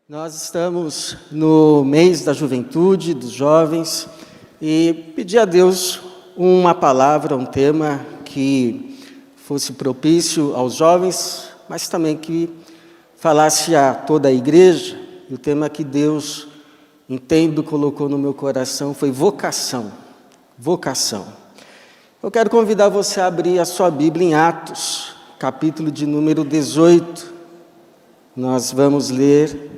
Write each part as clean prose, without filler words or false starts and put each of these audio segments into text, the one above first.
Nós estamos no mês da juventude, dos jovens, e pedi a Deus uma palavra, um tema que fosse propício aos jovens, mas também que falasse a toda a igreja. E o tema que Deus, entendo, colocou no meu coração foi vocação. Vocação. Eu quero convidar você a abrir a sua Bíblia em Atos, capítulo de número 18. Nós vamos ler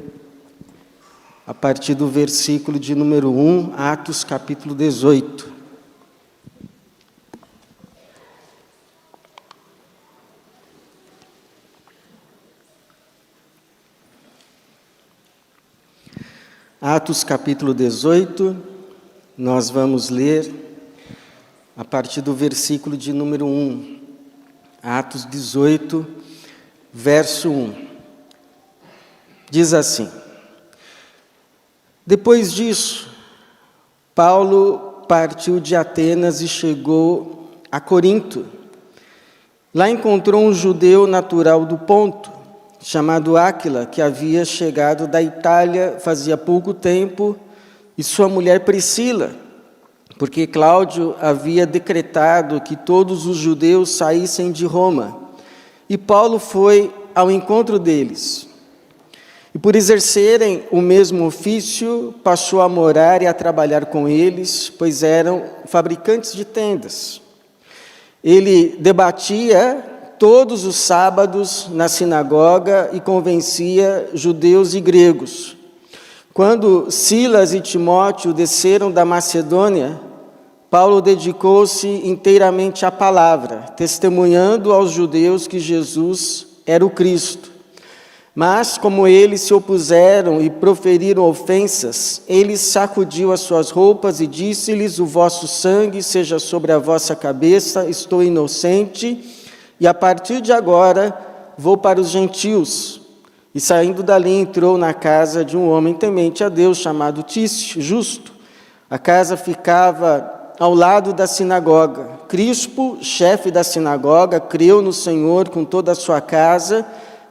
a partir do versículo de número 1, Atos capítulo 18. Atos capítulo 18, nós vamos ler a partir do versículo de número 1. Atos 18, verso 1. Diz assim: Depois disso, Paulo partiu de Atenas e chegou a Corinto. Lá encontrou um judeu natural do Ponto, chamado Áquila, que havia chegado da Itália fazia pouco tempo, e sua mulher Priscila, porque Cláudio havia decretado que todos os judeus saíssem de Roma. E Paulo foi ao encontro deles. E por exercerem o mesmo ofício, passou a morar e a trabalhar com eles, pois eram fabricantes de tendas. Ele debatia todos os sábados na sinagoga e convencia judeus e gregos. Quando Silas e Timóteo desceram da Macedônia, Paulo dedicou-se inteiramente à palavra, testemunhando aos judeus que Jesus era o Cristo. Mas, como eles se opuseram e proferiram ofensas, ele sacudiu as suas roupas e disse-lhes: O vosso sangue seja sobre a vossa cabeça, estou inocente, e a partir de agora vou para os gentios. E saindo dali entrou na casa de um homem temente a Deus, chamado Tício, justo. A casa ficava ao lado da sinagoga. Crispo, chefe da sinagoga, creu no Senhor com toda a sua casa.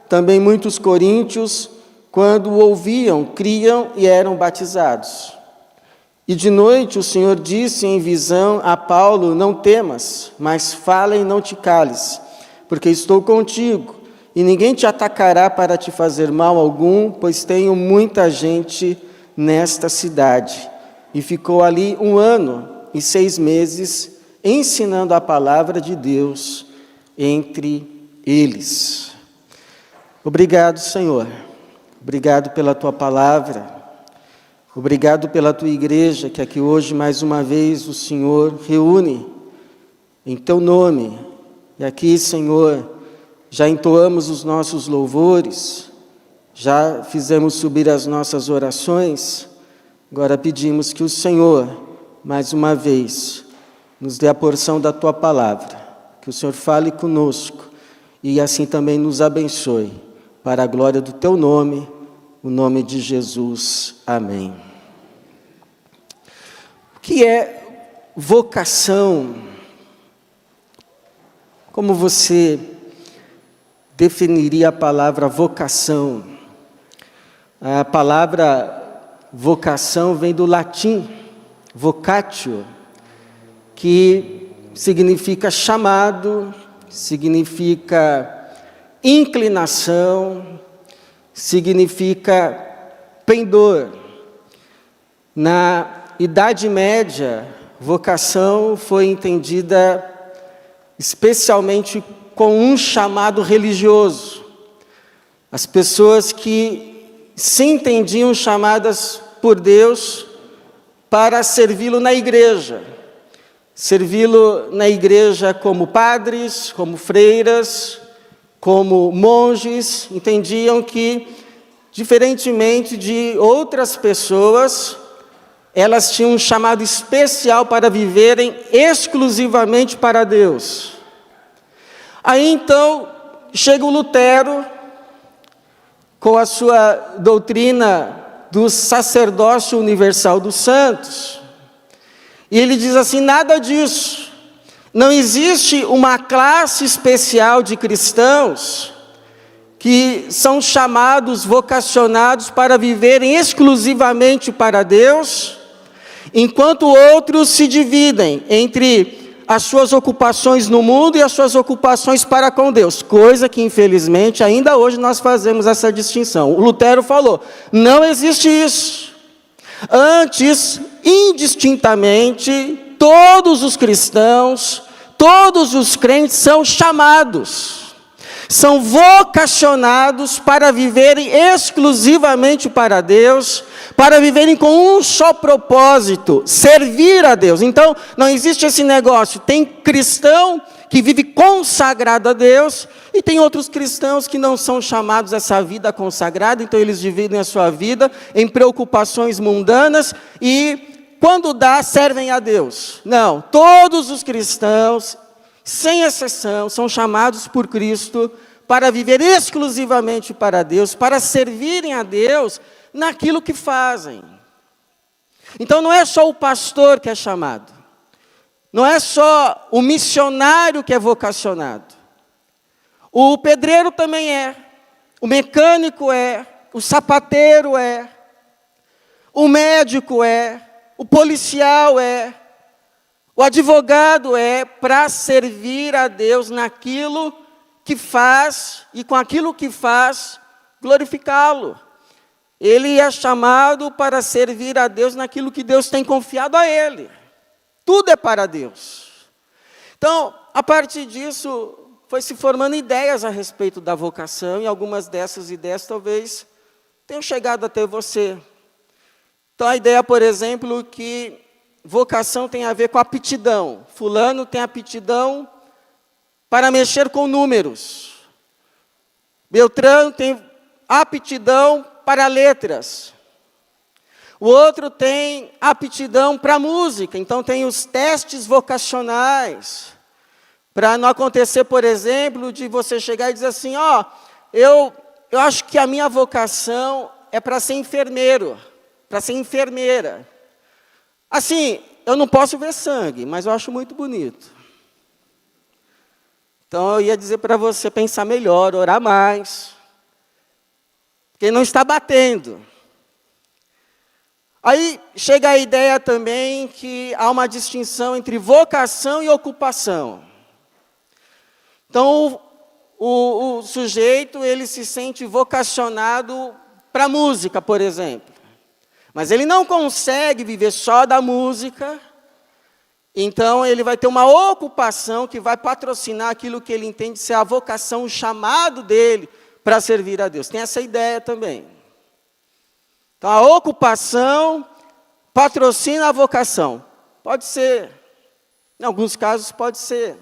Também muitos coríntios, quando o ouviam, criam e eram batizados. E de noite o Senhor disse em visão a Paulo: Não temas, mas fala e não te cales, porque estou contigo, e ninguém te atacará para te fazer mal algum, pois tenho muita gente nesta cidade. E ficou ali 1 ano e 6 meses, ensinando a palavra de Deus entre eles. Obrigado, Senhor. Obrigado pela Tua palavra. Obrigado pela Tua igreja, que aqui hoje, mais uma vez, o Senhor reúne em Teu nome. E aqui, Senhor, já entoamos os nossos louvores, já fizemos subir as nossas orações. Agora pedimos que o Senhor, mais uma vez, nos dê a porção da Tua palavra. Que o Senhor fale conosco e assim também nos abençoe. Para a glória do Teu nome, o nome de Jesus. Amém. O que é vocação? Como você definiria a palavra vocação? A palavra vocação vem do latim, vocatio, que significa chamado, significa inclinação, significa pendor. Na Idade Média, vocação foi entendida especialmente com um chamado religioso. As pessoas que se entendiam chamadas por Deus para servi-lo na igreja. Servi-lo na igreja como padres, como freiras, como monges, entendiam que, diferentemente de outras pessoas, elas tinham um chamado especial para viverem exclusivamente para Deus. Aí então chega o Lutero com a sua doutrina do sacerdócio universal dos santos. E ele diz assim: nada disso. Não existe uma classe especial de cristãos que são chamados, vocacionados para viverem exclusivamente para Deus, enquanto outros se dividem entre as suas ocupações no mundo e as suas ocupações para com Deus, coisa que infelizmente ainda hoje nós fazemos essa distinção. O Lutero falou, não existe isso. Antes, indistintamente, todos os cristãos, todos os crentes são chamados, são vocacionados para viverem exclusivamente para Deus, para viverem com um só propósito, servir a Deus. Então, não existe esse negócio, tem cristão que vive consagrado a Deus, e tem outros cristãos que não são chamados a essa vida consagrada, então eles dividem a sua vida em preocupações mundanas, e quando dá, servem a Deus. Não, todos os cristãos, sem exceção, são chamados por Cristo para viver exclusivamente para Deus, para servirem a Deus naquilo que fazem. Então não é só o pastor que é chamado, não é só o missionário que é vocacionado, o pedreiro também é, o mecânico é, o sapateiro é, o médico é, o policial é, o advogado é, para servir a Deus naquilo que faz, e com aquilo que faz, glorificá-lo. Ele é chamado para servir a Deus naquilo que Deus tem confiado a ele. Tudo é para Deus. Então, a partir disso, foi se formando ideias a respeito da vocação, e algumas dessas ideias talvez tenham chegado até você. Então, a ideia, por exemplo, que vocação tem a ver com aptidão. Fulano tem aptidão para mexer com números. Beltrano tem aptidão para letras. O outro tem aptidão para música, então tem os testes vocacionais. Para não acontecer, por exemplo, de você chegar e dizer assim, eu acho que a minha vocação é para ser enfermeiro, para ser enfermeira. Assim, eu não posso ver sangue, mas eu acho muito bonito. Então eu ia dizer para você pensar melhor, orar mais. Porque não está batendo. Aí chega a ideia também que há uma distinção entre vocação e ocupação. Então o sujeito, ele se sente vocacionado para a música, por exemplo. Mas ele não consegue viver só da música, então ele vai ter uma ocupação que vai patrocinar aquilo que ele entende ser a vocação, o chamado dele para servir a Deus. Tem essa ideia também. Então a ocupação patrocina a vocação. Pode ser, em alguns casos pode ser.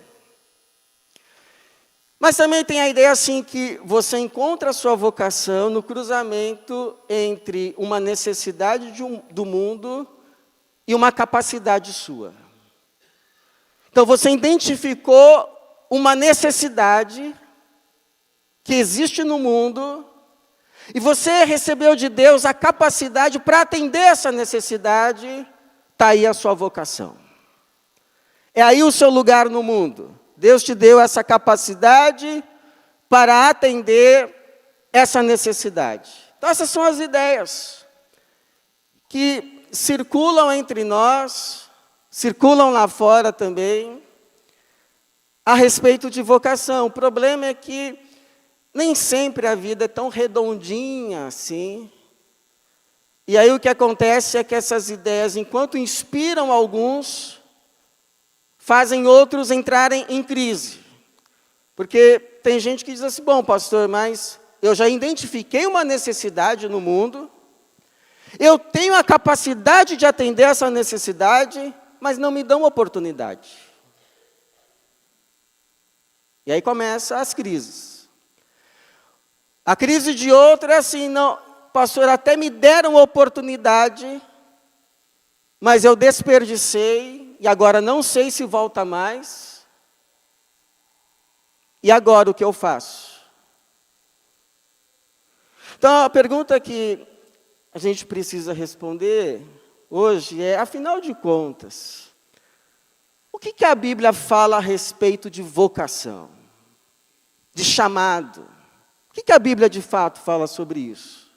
Mas também tem a ideia assim que você encontra a sua vocação no cruzamento entre uma necessidade do mundo e uma capacidade sua. Então você identificou uma necessidade que existe no mundo e você recebeu de Deus a capacidade para atender essa necessidade, está aí a sua vocação. É aí o seu lugar no mundo. Deus te deu essa capacidade para atender essa necessidade. Então essas são as ideias que circulam entre nós, circulam lá fora também, a respeito de vocação. O problema é que nem sempre a vida é tão redondinha assim. E aí o que acontece é que essas ideias, enquanto inspiram alguns, fazem outros entrarem em crise. Porque tem gente que diz assim, bom, pastor, mas eu já identifiquei uma necessidade no mundo, eu tenho a capacidade de atender essa necessidade, mas não me dão oportunidade. E aí começam as crises. A crise de outro é assim, não, pastor, até me deram oportunidade, mas eu desperdicei, e agora não sei se volta mais. E agora o que eu faço? Então a pergunta que a gente precisa responder hoje é, afinal de contas, o que a Bíblia fala a respeito de vocação, de chamado, O que a Bíblia de fato fala sobre isso?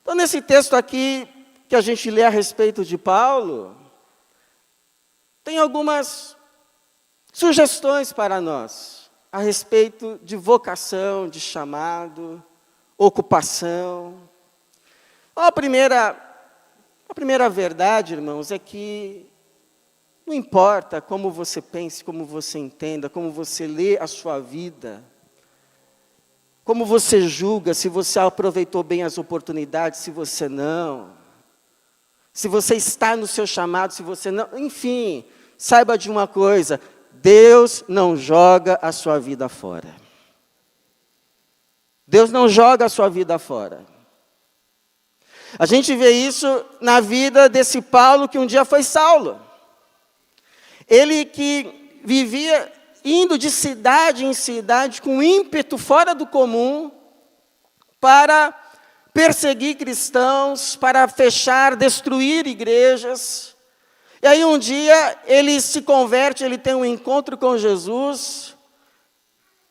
Então, nesse texto aqui, que a gente lê a respeito de Paulo, tem algumas sugestões para nós a respeito de vocação, de chamado, ocupação. A primeira verdade, irmãos, é que não importa como você pense, como você entenda, como você lê a sua vida, como você julga, se você aproveitou bem as oportunidades, se você não, se você está no seu chamado, se você não, enfim, saiba de uma coisa, Deus não joga a sua vida fora. Deus não joga a sua vida fora. A gente vê isso na vida desse Paulo que um dia foi Saulo. Ele que vivia indo de cidade em cidade com ímpeto fora do comum para perseguir cristãos, para fechar, destruir igrejas. E aí um dia ele se converte, ele tem um encontro com Jesus,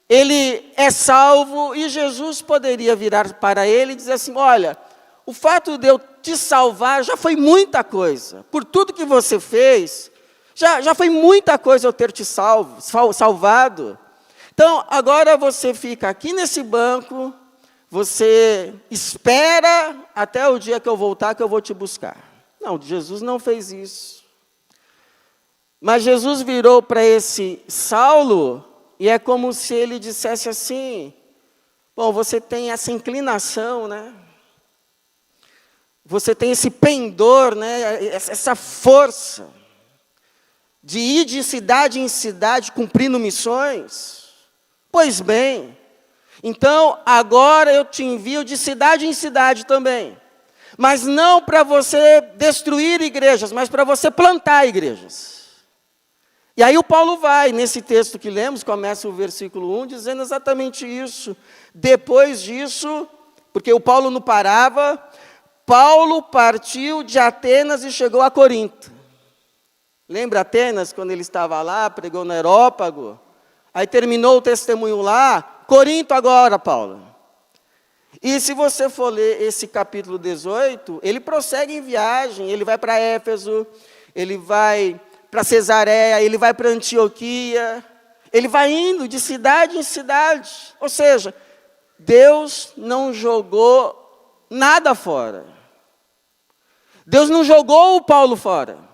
ele é salvo e Jesus poderia virar para ele e dizer assim, olha, o fato de eu te salvar já foi muita coisa, por tudo que você fez, já foi muita coisa eu ter te salvado. Então, agora você fica aqui nesse banco, você espera até o dia que eu voltar que eu vou te buscar. Não, Jesus não fez isso. Mas Jesus virou para esse Saulo e é como se ele dissesse assim, bom, você tem essa inclinação, né? Você tem esse pendor, né? Essa força de ir de cidade em cidade cumprindo missões. Pois bem, então agora eu te envio de cidade em cidade também. Mas não para você destruir igrejas, mas para você plantar igrejas. E aí o Paulo vai, nesse texto que lemos, começa o versículo 1, dizendo exatamente isso. Depois disso, porque o Paulo não parava, Paulo partiu de Atenas e chegou a Corinto. Lembra Atenas, quando ele estava lá, pregou no Areópago? Aí terminou o testemunho lá, Corinto agora, Paulo. E se você for ler esse capítulo 18, ele prossegue em viagem, ele vai para Éfeso, ele vai para Cesareia, ele vai para Antioquia, ele vai indo de cidade em cidade. Ou seja, Deus não jogou nada fora. Deus não jogou o Paulo fora.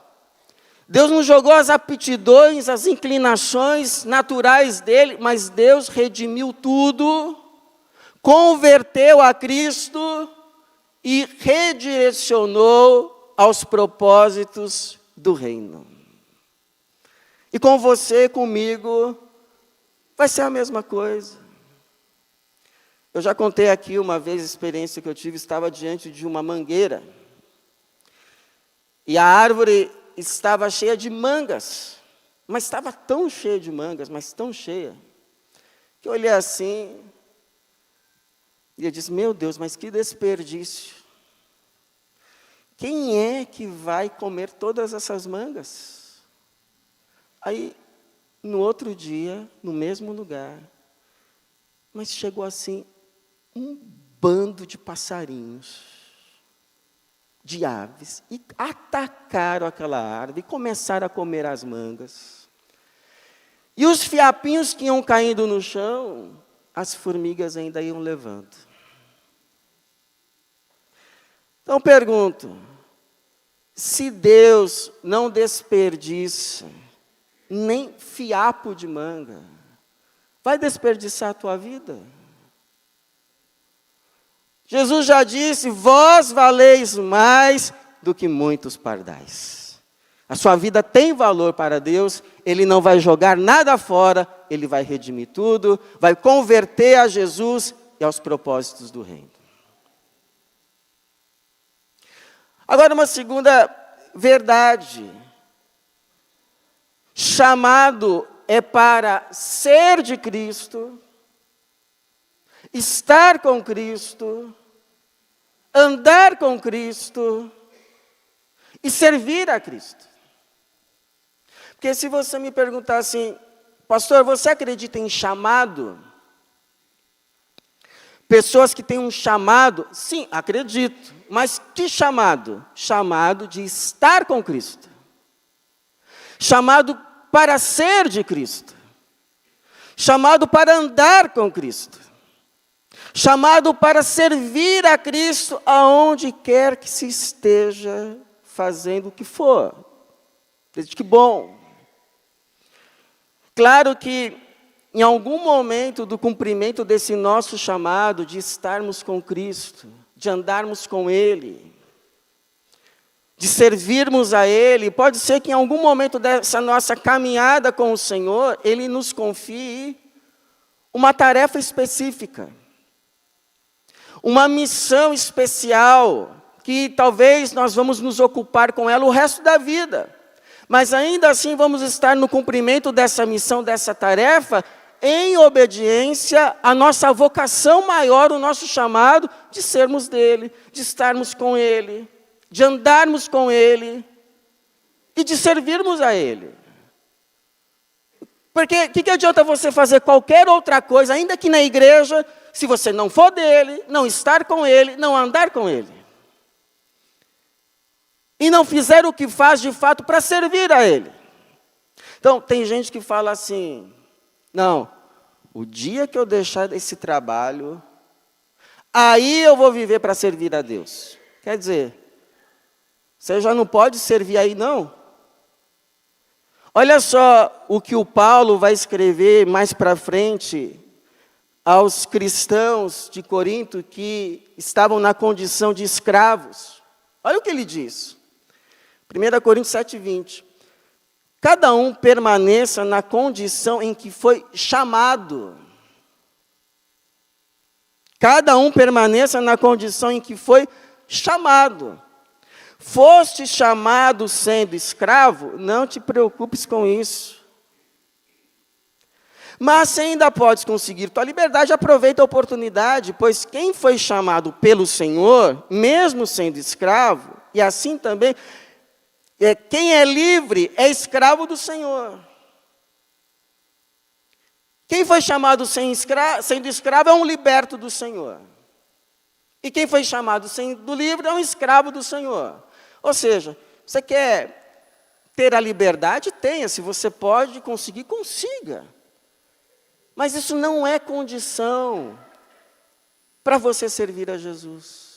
Deus não jogou as aptidões, as inclinações naturais dele, mas Deus redimiu tudo, converteu a Cristo e redirecionou aos propósitos do reino. E com você, comigo, vai ser a mesma coisa. Eu já contei aqui uma vez a experiência que eu tive, estava diante de uma mangueira. E a árvore estava cheia de mangas, mas estava tão cheia de mangas, mas tão cheia, que eu olhei assim, e eu disse, meu Deus, mas que desperdício. Quem é que vai comer todas essas mangas? Aí, no outro dia, no mesmo lugar, mas chegou assim, um bando de passarinhos, de aves, e atacaram aquela árvore, e começaram a comer as mangas. E os fiapinhos que iam caindo no chão, as formigas ainda iam levando. Então pergunto, se Deus não desperdiça nem fiapo de manga, vai desperdiçar a tua vida? Jesus já disse, vós valeis mais do que muitos pardais. A sua vida tem valor para Deus, Ele não vai jogar nada fora, Ele vai redimir tudo, vai converter a Jesus e aos propósitos do reino. Agora uma segunda verdade. Chamado é para ser de Cristo, estar com Cristo, andar com Cristo e servir a Cristo. Porque se você me perguntar assim, pastor, você acredita em chamado? Pessoas que têm um chamado, sim, acredito, mas que chamado? Chamado de estar com Cristo. Chamado para ser de Cristo. Chamado para andar com Cristo. Chamado para servir a Cristo aonde quer que se esteja fazendo o que for. Desde que bom. Claro que em algum momento do cumprimento desse nosso chamado de estarmos com Cristo, de andarmos com Ele, de servirmos a Ele, pode ser que em algum momento dessa nossa caminhada com o Senhor, Ele nos confie uma tarefa específica, uma missão especial, que talvez nós vamos nos ocupar com ela o resto da vida. Mas ainda assim vamos estar no cumprimento dessa missão, dessa tarefa, em obediência à nossa vocação maior, o nosso chamado de sermos dele, de estarmos com ele, de andarmos com ele e de servirmos a ele. Porque o que adianta você fazer qualquer outra coisa, ainda que na igreja, se você não for dele, não estar com ele, não andar com ele? E não fizer o que faz de fato para servir a ele. Então, tem gente que fala assim, não, o dia que eu deixar esse trabalho, aí eu vou viver para servir a Deus. Quer dizer, você já não pode servir aí não? Olha só o que o Paulo vai escrever mais para frente aos cristãos de Corinto que estavam na condição de escravos. Olha o que ele diz. 1 Coríntios 7:20. Cada um permaneça na condição em que foi chamado. Cada um permaneça na condição em que foi chamado. Foste chamado sendo escravo, não te preocupes com isso. Mas se ainda podes conseguir tua liberdade, aproveita a oportunidade, pois quem foi chamado pelo Senhor, mesmo sendo escravo, e assim também, quem é livre é escravo do Senhor. Quem foi chamado sendo escravo é um liberto do Senhor. E quem foi chamado sendo livre é um escravo do Senhor. Ou seja, você quer ter a liberdade? Tenha. Se você pode conseguir, consiga. Mas isso não é condição para você servir a Jesus.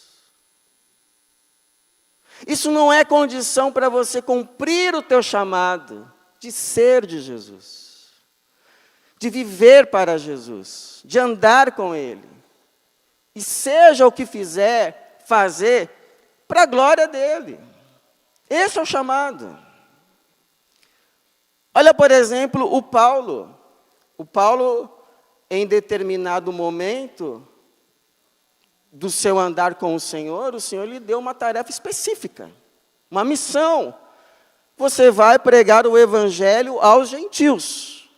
Isso não é condição para você cumprir o teu chamado de ser de Jesus, de viver para Jesus, de andar com Ele. E seja o que fizer, fazer para a glória dEle. Esse é o chamado. Olha, por exemplo, o Paulo. O Paulo, em determinado momento do seu andar com o Senhor lhe deu uma tarefa específica, uma missão. Você vai pregar o evangelho aos gentios.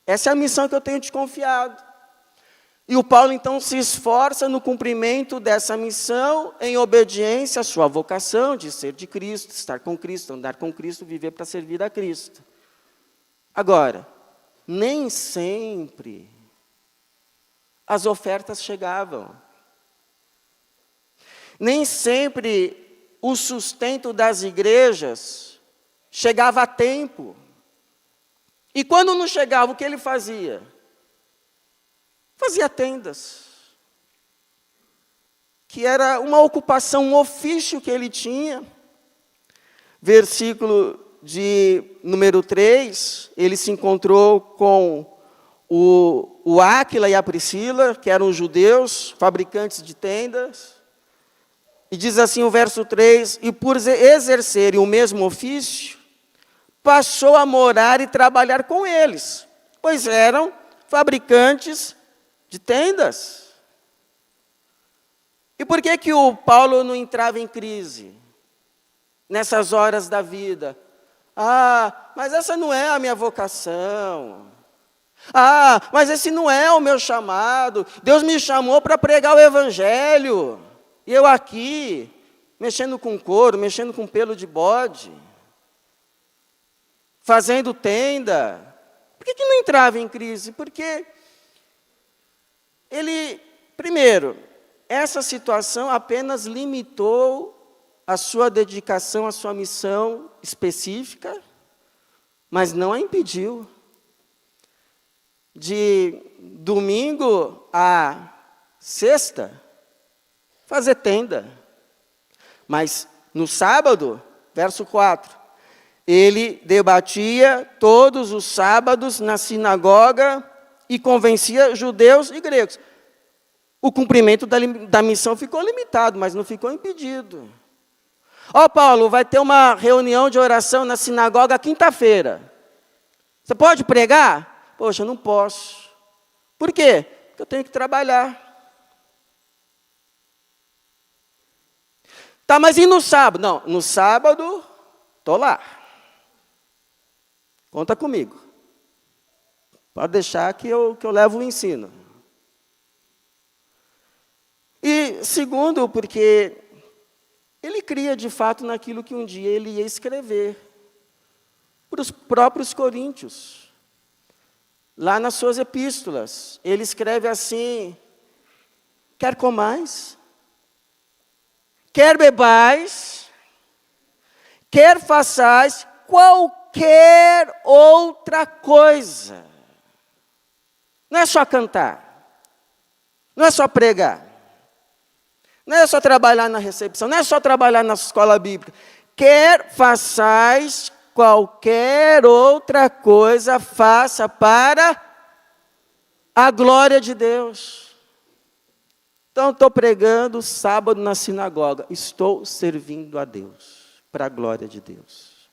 Essa é a missão que eu tenho te confiado. E o Paulo, então, se esforça no cumprimento dessa missão, em obediência à sua vocação de ser de Cristo, estar com Cristo, andar com Cristo, viver para servir a Cristo. Agora, nem sempre as ofertas chegavam. Nem sempre o sustento das igrejas chegava a tempo. E quando não chegava, o que ele fazia? Fazia tendas. Que era uma ocupação, um ofício que ele tinha. Versículo de número 3, ele se encontrou com o Áquila e a Priscila, que eram judeus, fabricantes de tendas. E diz assim o verso 3, e por exercerem o mesmo ofício, passou a morar e trabalhar com eles, pois eram fabricantes de tendas. E por que que o Paulo não entrava em crise nessas horas da vida? Mas essa não é a minha vocação. Mas esse não é o meu chamado. Deus me chamou para pregar o evangelho. E eu aqui, mexendo com couro, mexendo com pelo de bode, fazendo tenda. Por que que não entrava em crise? Porque ele Primeiro, essa situação apenas limitou a sua dedicação, a sua missão específica, mas não a impediu de domingo a sexta fazer tenda. Mas no sábado, verso 4, ele debatia todos os sábados na sinagoga e convencia judeus e gregos. O cumprimento da missão ficou limitado, mas não ficou impedido. Ó, Paulo, vai ter uma reunião de oração na sinagoga quinta-feira. Você pode pregar? Poxa, eu não posso. Por quê? Porque eu tenho que trabalhar. Tá, mas e no sábado? Não, no sábado, estou lá. Conta comigo. Pode deixar que eu levo o ensino. E segundo, porque ele cria de fato naquilo que um dia ele ia escrever para os próprios coríntios. Lá nas suas epístolas, ele escreve assim: quer comais, quer bebais, quer façais qualquer outra coisa. Não é só cantar, não é só pregar, não é só trabalhar na recepção, não é só trabalhar na escola bíblica. Quer façais qualquer outra coisa, faça para a glória de Deus. Então, estou pregando sábado na sinagoga, estou servindo a Deus, para a glória de Deus.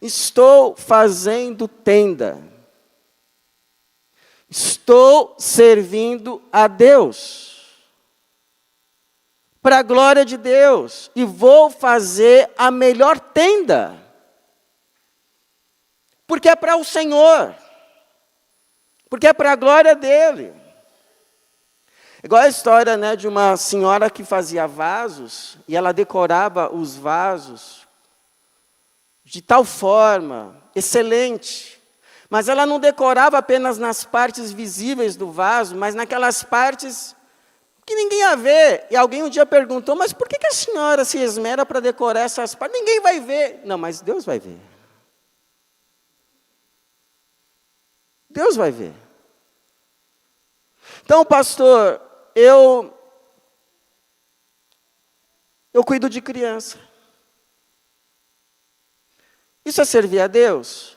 Estou fazendo tenda, estou servindo a Deus, para a glória de Deus, e vou fazer a melhor tenda, porque é para o Senhor, porque é para a glória dEle. Igual a história, né, de uma senhora que fazia vasos, e ela decorava os vasos de tal forma, excelente, mas ela não decorava apenas nas partes visíveis do vaso, mas naquelas partes que ninguém ia ver. E alguém um dia perguntou, mas por que a senhora se esmera para decorar essas partes? Ninguém vai ver. Não, mas Deus vai ver. Deus vai ver. Então, pastor, eu cuido de criança. Isso é servir a Deus?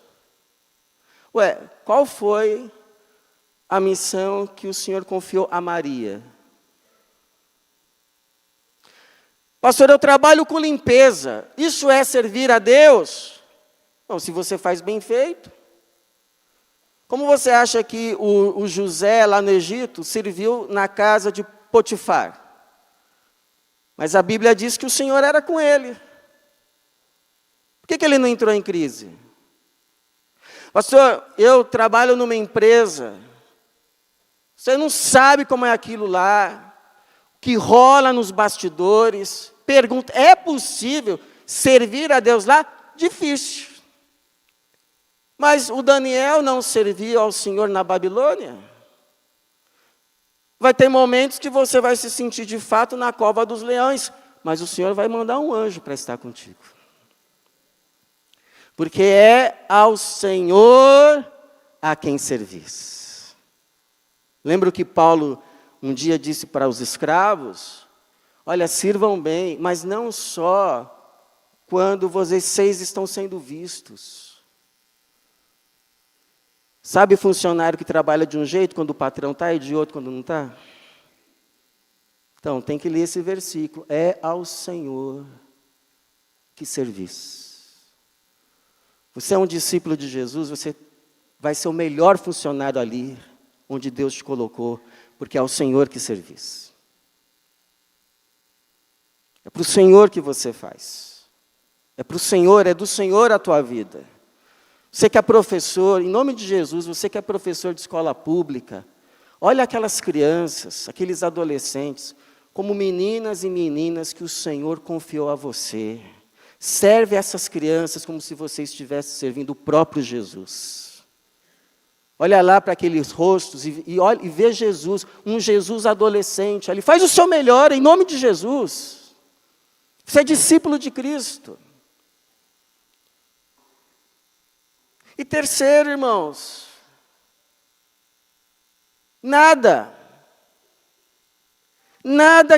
Ué, qual foi a missão que o Senhor confiou a Maria? Pastor, eu trabalho com limpeza. Isso é servir a Deus? Não, se você faz bem feito. Como você acha que o José, lá no Egito, serviu na casa de Potifar? Mas a Bíblia diz que o Senhor era com ele. Por que ele não entrou em crise? Pastor, eu trabalho numa empresa. Você não sabe como é aquilo lá, que rola nos bastidores. Pergunta, é possível servir a Deus lá? Difícil. Mas o Daniel não serviu ao Senhor na Babilônia? Vai ter momentos que você vai se sentir de fato na cova dos leões, mas o Senhor vai mandar um anjo para estar contigo. Porque é ao Senhor a quem servis. Lembra o que Paulo um dia disse para os escravos? Olha, sirvam bem, mas não só quando vocês estão sendo vistos. Sabe funcionário que trabalha de um jeito quando o patrão está e de outro quando não está? Então, tem que ler esse versículo. É ao Senhor que servis. Você é um discípulo de Jesus, você vai ser o melhor funcionário ali, onde Deus te colocou, porque é ao Senhor que servis. É para o Senhor que você faz. É para o Senhor, é do Senhor a tua vida. Você que é professor, em nome de Jesus, você que é professor de escola pública, olha aquelas crianças, aqueles adolescentes, como meninas e meninas que o Senhor confiou a você. Serve essas crianças como se você estivesse servindo o próprio Jesus. Olha lá para aqueles rostos e vê Jesus, um Jesus adolescente ali. Faz o seu melhor em nome de Jesus. Você é discípulo de Cristo. E terceiro, irmãos, nada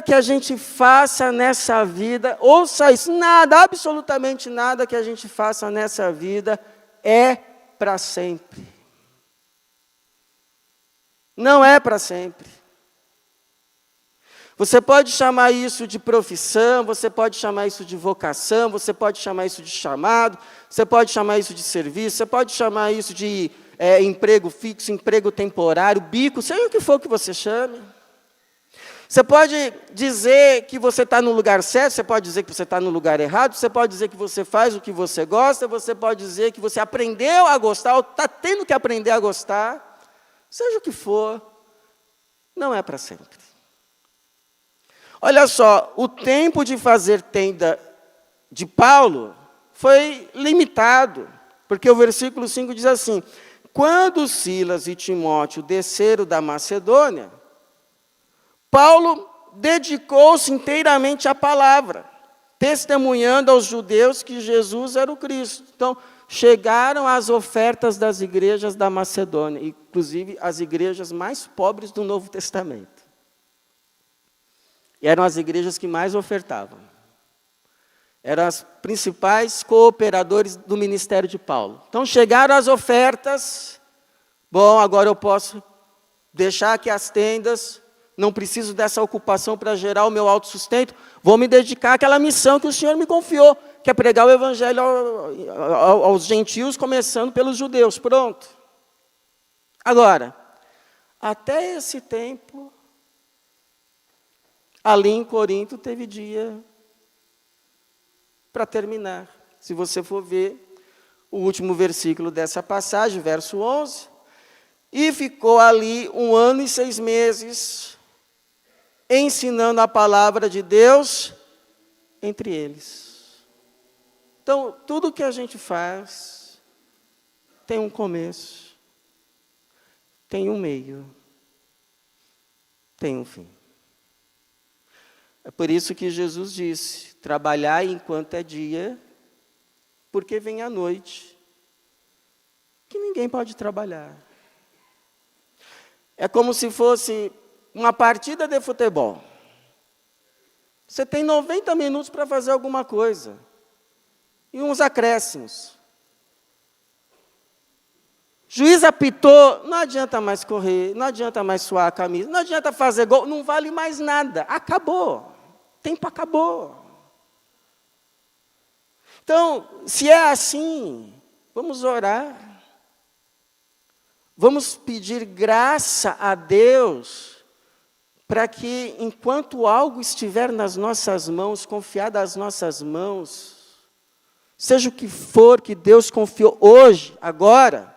que a gente faça nessa vida, ouça isso, nada, absolutamente nada que a gente faça nessa vida é para sempre. Não é para sempre. Você pode chamar isso de profissão, você pode chamar isso de vocação, você pode chamar isso de chamado, você pode chamar isso de serviço, você pode chamar isso de emprego fixo, emprego temporário, bico, seja o que for que você chame. Você pode dizer que você está no lugar certo, você pode dizer que você está no lugar errado, você pode dizer que você faz o que você gosta, você pode dizer que você aprendeu a gostar, ou está tendo que aprender a gostar. Seja o que for, não é para sempre. Olha só, o tempo de fazer tenda de Paulo foi limitado, porque o versículo 5 diz assim: quando Silas e Timóteo desceram da Macedônia, Paulo dedicou-se inteiramente à palavra, testemunhando aos judeus que Jesus era o Cristo. Então, chegaram as ofertas das igrejas da Macedônia, inclusive as igrejas mais pobres do Novo Testamento. E eram as igrejas que mais ofertavam. Eram as principais cooperadores do ministério de Paulo. Então chegaram as ofertas. Bom, agora eu posso deixar aqui as tendas, não preciso dessa ocupação para gerar o meu autossustento, vou me dedicar àquela missão que o Senhor me confiou, que é pregar o evangelho aos gentios, começando pelos judeus. Pronto. Agora, até esse tempo, ali em Corinto teve dia para terminar. Se você for ver o último versículo dessa passagem, verso 11, e ficou ali 1 ano e 6 meses, ensinando a palavra de Deus entre eles. Então, tudo que a gente faz tem um começo, tem um meio, tem um fim. É por isso que Jesus disse: trabalhai enquanto é dia, porque vem a noite, que ninguém pode trabalhar. É como se fosse uma partida de futebol. Você tem 90 minutos para fazer alguma coisa. E uns acréscimos. Juiz apitou, não adianta mais correr, não adianta mais suar a camisa, não adianta fazer gol, não vale mais nada. Acabou. O tempo acabou. Então, se é assim, vamos orar. Vamos pedir graça a Deus para que, enquanto algo estiver nas nossas mãos, confiado às nossas mãos, seja o que for que Deus confiou hoje, agora,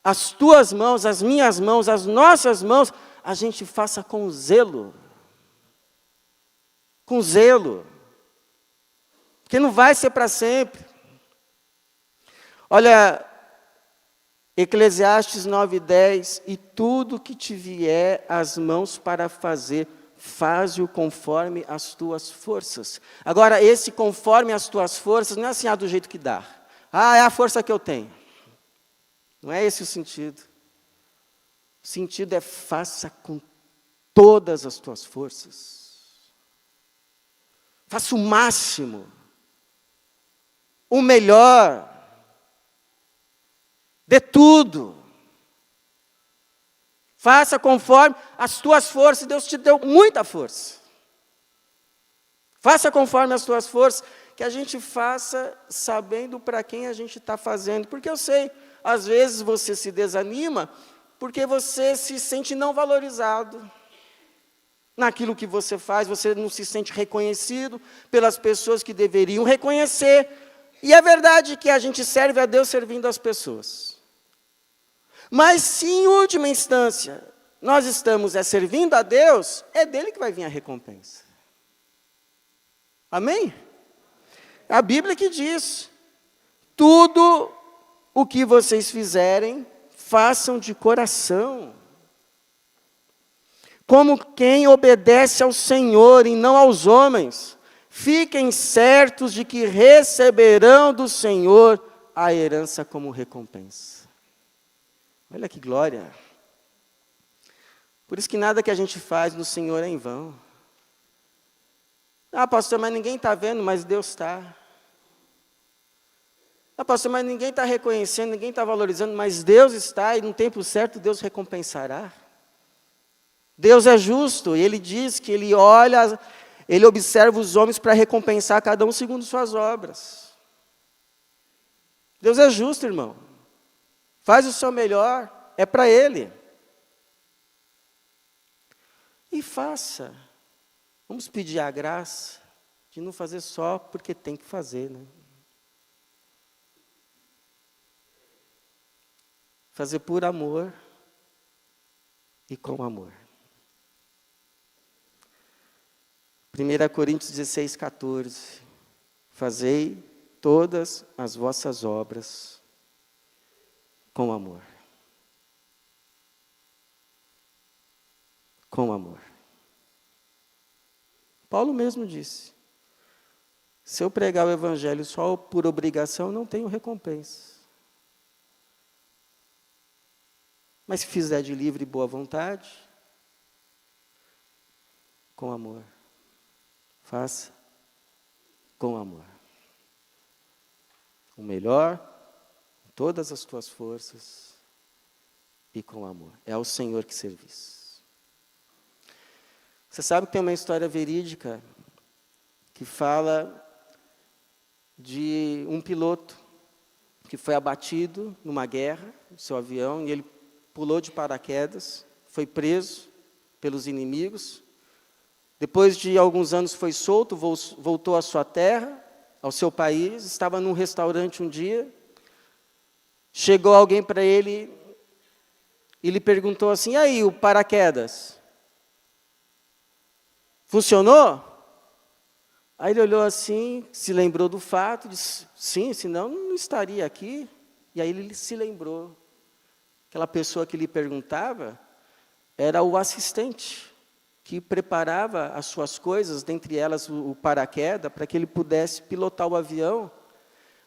as tuas mãos, as minhas mãos, as nossas mãos, a gente faça com zelo. Com zelo. Porque não vai ser para sempre. Olha, Eclesiastes 9:10, e tudo que te vier às mãos para fazer, faze-o conforme as tuas forças. Agora, esse conforme as tuas forças, não é assim, do jeito que dá. É a força que eu tenho. Não é esse o sentido. O sentido é faça com todas as tuas forças. Faça o máximo. O melhor. Dê tudo. Faça conforme as tuas forças. Deus te deu muita força. Faça conforme as tuas forças. Que a gente faça sabendo para quem a gente está fazendo. Porque eu sei, às vezes você se desanima porque você se sente não valorizado. Naquilo que você faz, você não se sente reconhecido pelas pessoas que deveriam reconhecer. E é verdade que a gente serve a Deus servindo as pessoas. Mas se em última instância nós estamos servindo a Deus, é dele que vai vir a recompensa. Amém? A Bíblia que diz: tudo o que vocês fizerem, façam de coração, como quem obedece ao Senhor e não aos homens. Fiquem certos de que receberão do Senhor a herança como recompensa. Olha que glória! Por isso que nada que a gente faz no Senhor é em vão. Ah, pastor, mas ninguém está vendo, mas Deus está. Ah, pastor, mas ninguém está reconhecendo, ninguém está valorizando, mas Deus está, e no tempo certo Deus recompensará. Deus é justo, e Ele diz que Ele olha, Ele observa os homens para recompensar cada um segundo suas obras. Deus é justo, irmão. Faz o seu melhor, é para Ele. E faça. Vamos pedir a graça de não fazer só porque tem que fazer, né? Fazer por amor e com amor. 1 Coríntios 16, 14. Fazei todas as vossas obras com amor. Com amor. Paulo mesmo disse, se eu pregar o evangelho só por obrigação, não tenho recompensa. Mas se fizer de livre e boa vontade, com amor. Faça com amor. O melhor, com todas as tuas forças e com amor. É ao Senhor que servis. Você sabe que tem uma história verídica que fala de um piloto que foi abatido numa guerra, no seu avião, e ele pulou de paraquedas, foi preso pelos inimigos. Depois de alguns anos foi solto, voltou à sua terra, ao seu país, estava num restaurante um dia, chegou alguém para ele e lhe perguntou assim, e aí, o paraquedas? Funcionou? Aí ele olhou assim, se lembrou do fato, disse, sim, senão não estaria aqui. E aí ele se lembrou. Aquela pessoa que lhe perguntava era o assistente, que preparava as suas coisas, dentre elas o paraquedas, para que ele pudesse pilotar o avião.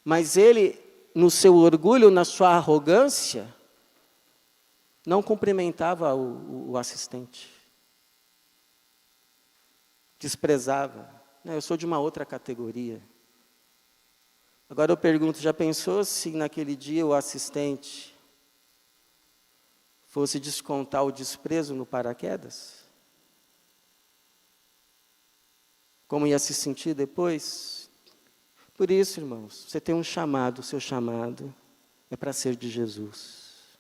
Mas ele, no seu orgulho, na sua arrogância, não cumprimentava o assistente. Desprezava. Eu sou de uma outra categoria. Agora eu pergunto, já pensou se naquele dia o assistente fosse descontar o desprezo no paraquedas? Como ia se sentir depois? Por isso, irmãos, você tem um chamado, o seu chamado é para ser de Jesus.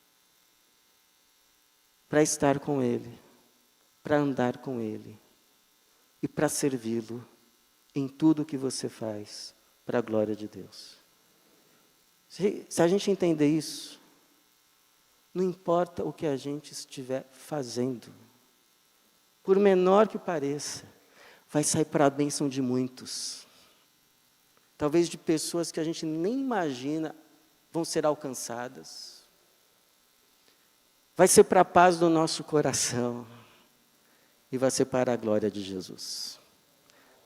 Para estar com Ele, para andar com Ele e para servi-lo em tudo o que você faz, para a glória de Deus. Se a gente entender isso, não importa o que a gente estiver fazendo, por menor que pareça, vai sair para a bênção de muitos. Talvez de pessoas que a gente nem imagina vão ser alcançadas. Vai ser para a paz do nosso coração. E vai ser para a glória de Jesus.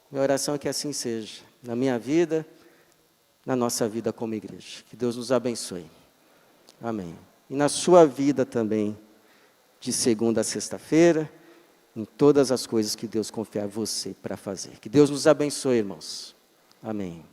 Minha oração é que assim seja, na minha vida, na nossa vida como igreja. Que Deus nos abençoe. Amém. E na sua vida também, de segunda a sexta-feira, em todas as coisas que Deus confiar você para fazer. Que Deus nos abençoe, irmãos. Amém.